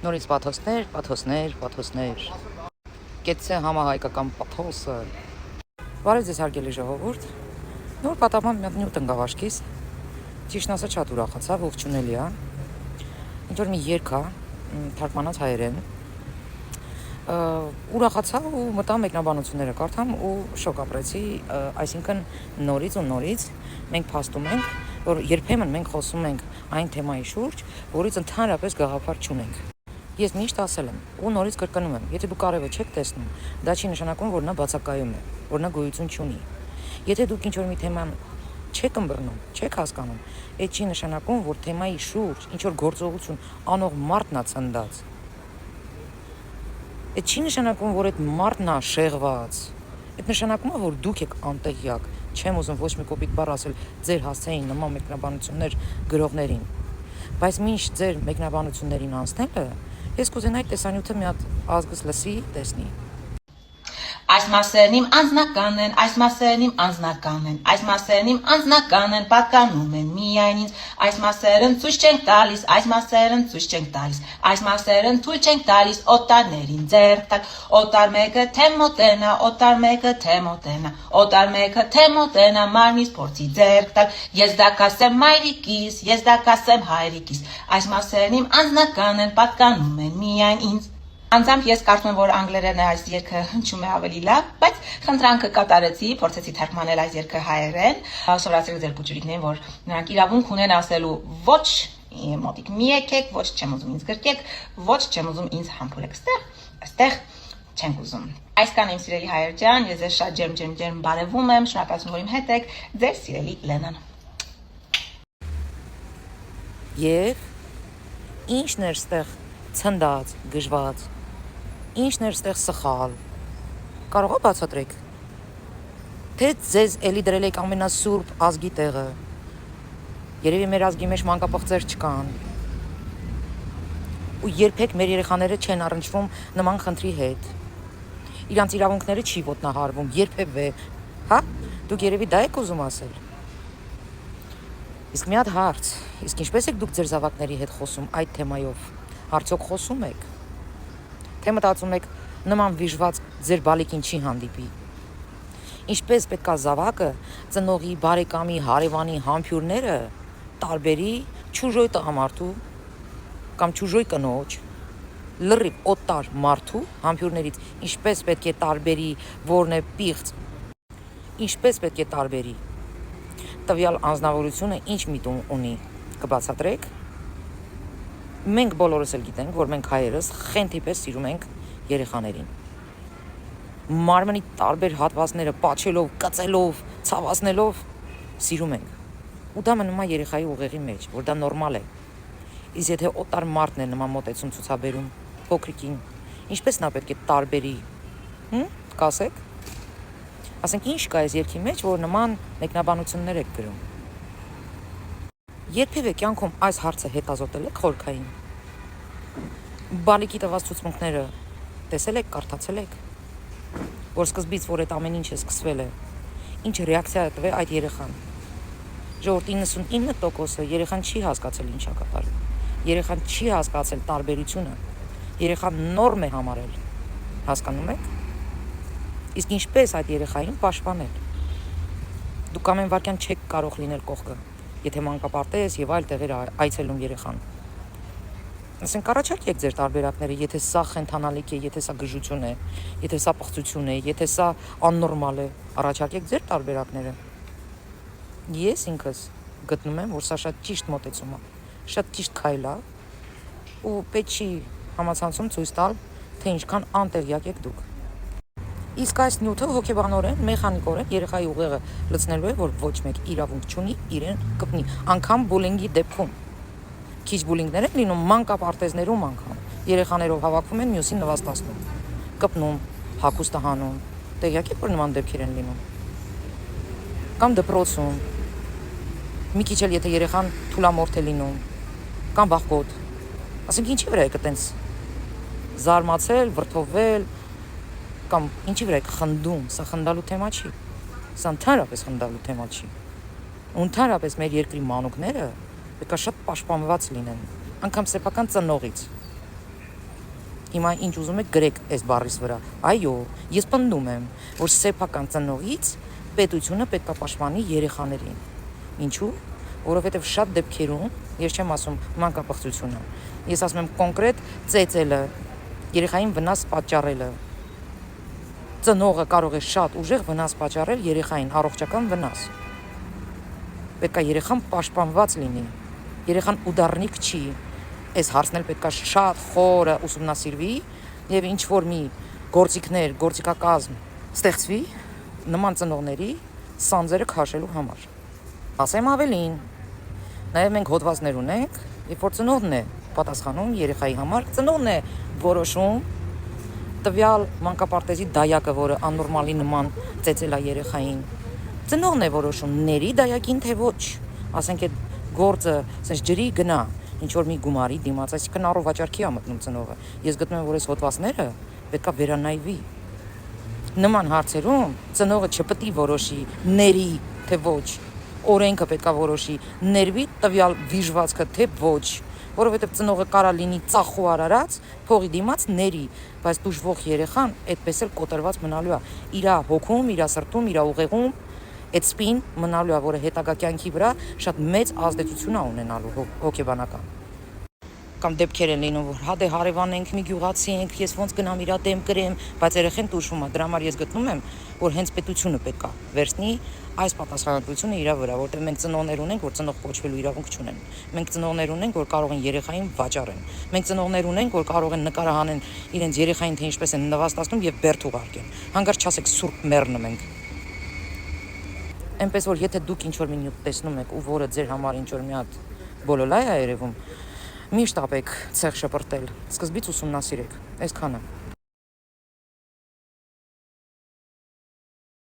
Նորից պաթոսներ։ Կեցցե համահայկական պաթոսը։ Բարև ձեզ հարգելի ժողովուրդ։ Նոր պատահական մի հատ նյութ ընկավ աչքիս։ Ճիշտն ասած շատ ուրախացա, ողջունելի է։ Ինչ որ մի երգ է, թարգմանած հայերեն։ Ուրախացա ու մտա մեկնաբանությունները կարդամ ու շոկ ապրեցի, այսինքն նորից մենք փաստում ենք, որ երբեմն մենք խոսում ենք այն թեմայի շուրջ, որից ընդհանրապես գաղափար չունենք։ Ես միշտ ասել եմ ու նորից կրկնում եմ, եթե դու կարևը չեք տեսնում, դա չի նշանակում, որ նա բացակայում է, որ նա գոյություն չունի։ Եթե դուք ինչ-որ մի թեման չեք ըմբռնում, չեք հասկանում, այդ չի նշանակում, որ թեմայի շուրջ ինչ-որ գործողություն անող մարդն է ցնդած։ Այդ չի նշանակում, որ այդ մարդն է շեղված։ Այդ նշանակում է, որ դուք եք անտեղյակ։ Չեմ ուզում ոչ մի կոպիտ բառ ասել ձեր հասցեին նման մեկնաբանություններ գրողներին։ Բայց մինչ ձեր մեկնաբանություններին անցնելը, ես կուզենայի տեսանյութը մի հատ ազգս լսի, տեսնի։ Այս մասերն իմ անձնական են, այս մասերն իմ անձնական են, այս մասերն իմ անձնական են, պատկանում են միայն ինձ, այս մասերն ցույց չենք տալիս, այս մասերն ցույց չենք տալիս, այս մասերն թույլ չենք տալիս օտարներին ձեռք տալ, օտար մեկը թե մոտենա, օտար մեկը թե մոտենա, օտար մեկը թե մոտենա, մարմնից փորձի ձեռք տալ, ես դա կասեմ մայրիկիս, ես դա կասեմ հայրիկիս, այս մասերն իմ անձնական են, պատկանում են միայն ինձ։ Անձամբ ես կարծում եմ, որ անգլերեն այս երգը հնչում է ավելի լավ, բայց խնդրանքը կատարեցի, փորձեցի թարգմանել այս երգը հայերեն, սովորացրել ձեր փոքրիկներին, որ նրանք իրավունք ունեն ասելու ոչ մոտիկ մի եկեք, ոչ չեմ ուզում ինձ գրկեք, ոչ չեմ ուզում ինձ համբուրեք, այստեղ չենք ուզում։ Այսքան իմ սիրելի հայեր ջան, ես ձեզ շատ ջերմ բարևում եմ, շնորհակալություն, որ իմ հետ եք, ձեր սիրելի Լենան։ Եվ ինչն էր ստեղ ցնդած, գժված, ինչն էր ստեղ սխալ, կարող է բացատրեք, թե ձեզ էլի դրել եք ամենասուրբ ազգի տեղը, երևի մեր ազգի մեջ մանկապղծեր չկան, ու երբեք մեր երեխաները չեն առնչվում նման խնդրի հետ, իրանց իրավունքները չի ոտնահարվում, երբևէ, հա, դուք երևի դա եք ուզում ասել, իսկ մի հատ հարց, իսկ ինչպես եք դուք ձեր զավակների հետ խոսում այդ թեմայով, արդյոք խոսում եք, թե մտածում եք նման վիժված ձեր բալիկին չի հանդիպի, ինչպես պետքա զավակը ծնողի, բարեկամի, հարևանի համբյուրները տարբերի չուժոյ տղամարդու կամ չուժոյ կնոջ, լրիվ օտար մարդու համբյուրներից, ինչպես պետք է տարբերի, որն է պիղծ, ինչպես պետք է տարբերի, տվյալ անձնավորությունը ինչ միտում ունի, կբացատրեք։ Մենք բոլորս էլ գիտենք, որ մենք հայերս խենթի պես սիրում ենք երեխաներին։ Մարմնի տարբեր հատվածները պաչելով, կծելով, ցավացնելով սիրում ենք։ Ու դա մնում է երեխայի ուղեղի մեջ, որ դա նորմալ է։ Իսկ եթե օտար մարդն է նման մոտեցում ցուցաբերում փոքրիկին, ինչպես նա պետք է տարբերի։ Կասեք։ Ասենք ինչ կա այս երգի մեջ, որ նման մեկնաբանություններ եք գրում։ Երբևէ կյանքում այս հարցը հետազոտել եք խորքային։ Բալիկի տված ցուցմունքները տեսել եք, կարդացել եք, որ սկզբից որ այդ ամեն ինչը սկսվել է, ինչ ռեակցիա է տվել այդ երեխան։ Ժողովրդի 99%-ը երեխան չի հասկացել ինչա կատարվում։ Երեխան չի հասկացել տարբերությունը։ Երեխան նորմ է համարել։ Հասկանում եք։ Իսկ ինչպես այդ երեխային պաշտպանել։ Դուք ամեն վարքյան չեք կարող լինել կողքը, եթե մանկապարտեզ եւ այլ տեղեր այցելում երեխան։ Ասենք առաջարկեք ձեր տարբերակները, եթե սա խենթանալիք է, եթե սա գժություն է, եթե սա պղծություն է, եթե սա աննորմալ է, առաջարկեք ձեր տարբերակները։ Ես ինքս գտնում եմ, որ սա շատ ճիշտ մոտեցում է, շատ ճիշտ քայլ է, ու պետք չի համացանցում ցույց տալ, թե ինչքան անտեղյակ եք դուք։ Իսկ այս նյութը հոգեբանորեն, մեխանիկորեն երեխայի ուղեղը լցնելու է, որ ոչ մեկ իրավունք չունի իրեն կպնի, անգամ բուլինգի դեպքում։ Քիչ բուլինգներ են լինում մանկապարտեզներում անգամ, երեխաներով հավաքվում են, մյուսին նվաստացնում, կպնում, հագուստը հանում, տեղյակ եք, որ նման դեպքեր են լինում։ Կամ դպրոցում, մի քիչ էլ եթե երեխան թուլամորթ է լինում, կամ վախկոտ, ասենք ինչի վրա եք այտենց զարմացել, վրդովել, կամ ինչի վրա եք խնդում, սա խնդալու թեմա չի, սա ընդհանրապես խնդալու թեմա չի, ընդհանրապես մեր երկրի մանուկները պետք է շատ պաշտպանված լինեն, անգամ սեփական ծնողից, Հիմա ինչ ուզում եք գրեք այս բառից վրա։ Այո, ես պնդում եմ, որ սեփական ծնողից պետությունը պետք է պաշտպանի երեխաներին։ Ինչու՞։ Որովհետև շատ դեպքերում, ես չեմ ասում մանկապղծությունը, ես ասում եմ կոնկրետ ծեծելը, երեխային վնաս պատճառելը։ Ծնողը կարող է շատ ուժեղ վնաս պատճառել երեխային, առողջական վնաս։ Պետք է երեխան պաշտպանված լինի։ Երեխան ուդառնիկ չի։ Այս հարցն էլ պետք է շատ խորը ուսումնասիրվի եւ ինչ որ մի գործիքներ, գործիքակազմ ստեղծվի նման ծնողների սանձերը քաշելու համար։ Ասեմ ավելին, նաեւ մենք հոդվածներ ունենք, երբ որ ծնողն է պատասխանում երեխայի համար, ծնողն է որոշում տվյալ մանկապարտեզի դայակը, որը աննորմալի նման ծեծել է երեխային։ Ծնողն է որոշում ների դայակին թե ոչ։ Ասենք այդ գործը ասես ջրի գնա ինչ որ մի գումարի դիմաց, այսինքն առողջարքի է մտնում ծնողը։ Ես գտնում եմ, որ այս հոդվածները պետքա վերանայվի։ Նման հարցերում ծնողը չպետք է որոշի ների թե ոչ, օրենքը պետքա որոշի ներվի տվյալ վիժվածքը թե ոչ, որովհետև ծնողը կարա լինի ծախու արարած, փողի դիմաց ների, բայց դժվող երեխան այդպես էլ կոտրված մնալու է իր հոգում, իր սրտում, իր ուղեղում, այդ սպին մնալու է, որը հետագա կյանքի վրա շատ մեծ ազդեցություն է ունենալու հոգեբանական։ Կամ դեպքեր են լինում, որ հա դե հարևան ենք, մի գյուղացի ենք, ես ոնց գնամ իր դեմ կրեմ, բայց երեխեն տուժվում է։ Դրա համար ես գտնում եմ, որ հենց պետությունը պետք է վերցնի այս պատասխանատվությունը իր վրա, որտեղ մենք ծնողներ ունենք, որ ծնող կոչվելու իրավունք չունեն։ Մենք ծնողներ ունենք, որ կարող են երեխային վաճառեն։ Մենք ծնողներ ունենք, որ կարող են նկարահանեն իրենց երեխային, թե ինչպես են նվաստացնում եւ բերդ ուղարկեն։ Հանկարծ չասեք սուրբ մեռնում ենք։ Այնպես որ եթե դուք ինչ որ մի նյութ տեսնում եք ու որը ձեր համար ինչ որ մի հատ բոլոլայ է երևում, մի շտապեք ցեղ շպրտել, սկզբից ուսումնասիրեք, այսքանը։